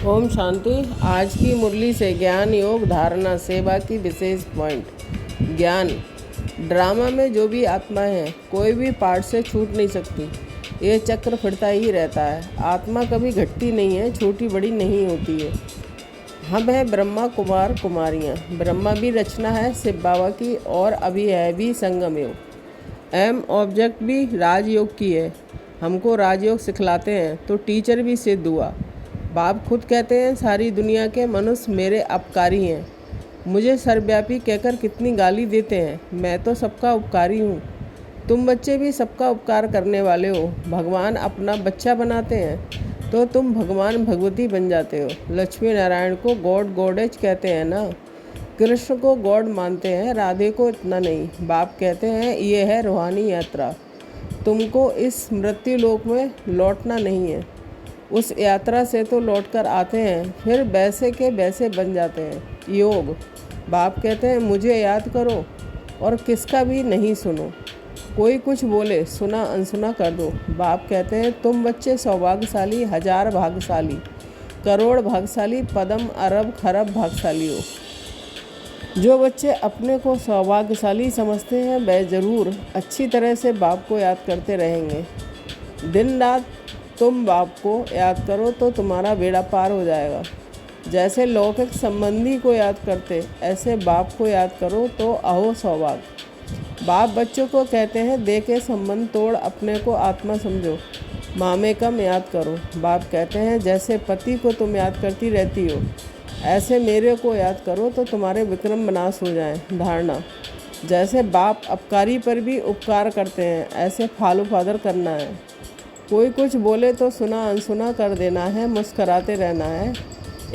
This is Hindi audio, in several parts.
ओम शांति। आज की मुरली से ज्ञान योग धारणा सेवा की विशेष पॉइंट। ज्ञान ड्रामा में जो भी आत्मा है कोई भी पार्ट से छूट नहीं सकती। ये चक्र फिरता ही रहता है। आत्मा कभी घटती नहीं है, छोटी बड़ी नहीं होती है। हम हैं ब्रह्मा कुमार कुमारियाँ। ब्रह्मा भी रचना है शिव बाबा की और अभी है भी संगम योग। एम ऑब्जेक्ट भी राजयोग की है। हमको राजयोग सिखलाते हैं तो टीचर भी सिद्ध हुआ। बाप खुद कहते हैं सारी दुनिया के मनुष्य मेरे अपकारी हैं। मुझे सर्वव्यापी कहकर कितनी गाली देते हैं। मैं तो सबका उपकारी हूँ। तुम बच्चे भी सबका उपकार करने वाले हो। भगवान अपना बच्चा बनाते हैं तो तुम भगवान भगवती बन जाते हो। लक्ष्मी नारायण को गॉड गॉडेज कहते हैं ना। कृष्ण को गॉड मानते हैं, राधे को इतना नहीं। बाप कहते हैं ये है रूहानी यात्रा। तुमको इस मृत्यु लोक में लौटना नहीं है। उस यात्रा से तो लौटकर आते हैं, फिर वैसे के वैसे बन जाते हैं। योग बाप कहते हैं मुझे याद करो और किसका भी नहीं सुनो। कोई कुछ बोले सुना अनसुना कर दो। बाप कहते हैं तुम बच्चे सौभाग्यशाली, हजार भाग्यशाली, करोड़ भाग्यशाली, पदम अरब खरब भाग्यशाली हो। जो बच्चे अपने को सौभाग्यशाली समझते हैं वे ज़रूर अच्छी तरह से बाप को याद करते रहेंगे। दिन रात तुम बाप को याद करो तो तुम्हारा बेड़ा पार हो जाएगा। जैसे लौकिक संबंधी को याद करते ऐसे बाप को याद करो तो अहो सौभाग्य। बाप बच्चों को कहते हैं दे के संबंध तोड़ अपने को आत्मा समझो, मामे कम याद करो। बाप कहते हैं जैसे पति को तुम याद करती रहती हो ऐसे मेरे को याद करो तो तुम्हारे विक्रम विनाश हो जाएं। धारणा जैसे बाप अपकारी पर भी उपकार करते हैं ऐसे फालू फादर करना है। कोई कुछ बोले तो सुना अनसुना कर देना है, मुस्कराते रहना है,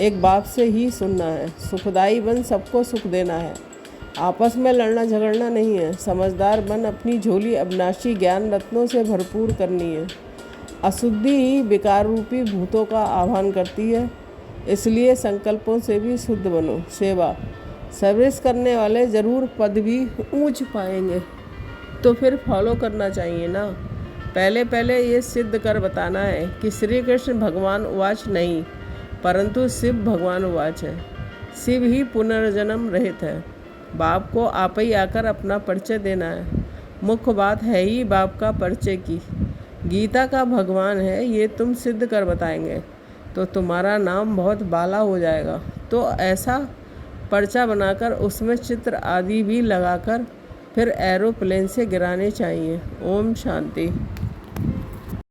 एक बाप से ही सुनना है। सुखदाई बन सबको सुख देना है, आपस में लड़ना झगड़ना नहीं है। समझदार बन अपनी झोली अविनाशी ज्ञान रत्नों से भरपूर करनी है। अशुद्धि ही विकार रूपी भूतों का आह्वान करती है, इसलिए संकल्पों से भी शुद्ध बनो। सेवा सर्विस करने वाले ज़रूर पद भी ऊंच पाएंगे, तो फिर फॉलो करना चाहिए ना। पहले ये सिद्ध कर बताना है कि श्री कृष्ण भगवान उवाच नहीं, परंतु शिव भगवान उवाच है। शिव ही पुनर्जन्म रहित है। बाप को आप ही आकर अपना परिचय देना है। मुख्य बात है ही बाप का परिचय की। गीता का भगवान है ये तुम सिद्ध कर बताएंगे तो तुम्हारा नाम बहुत बाला हो जाएगा। तो ऐसा पर्चा बनाकर उसमें चित्र आदि भी लगाकर फिर एरोप्लेन से गिराने चाहिए। ओम शांति।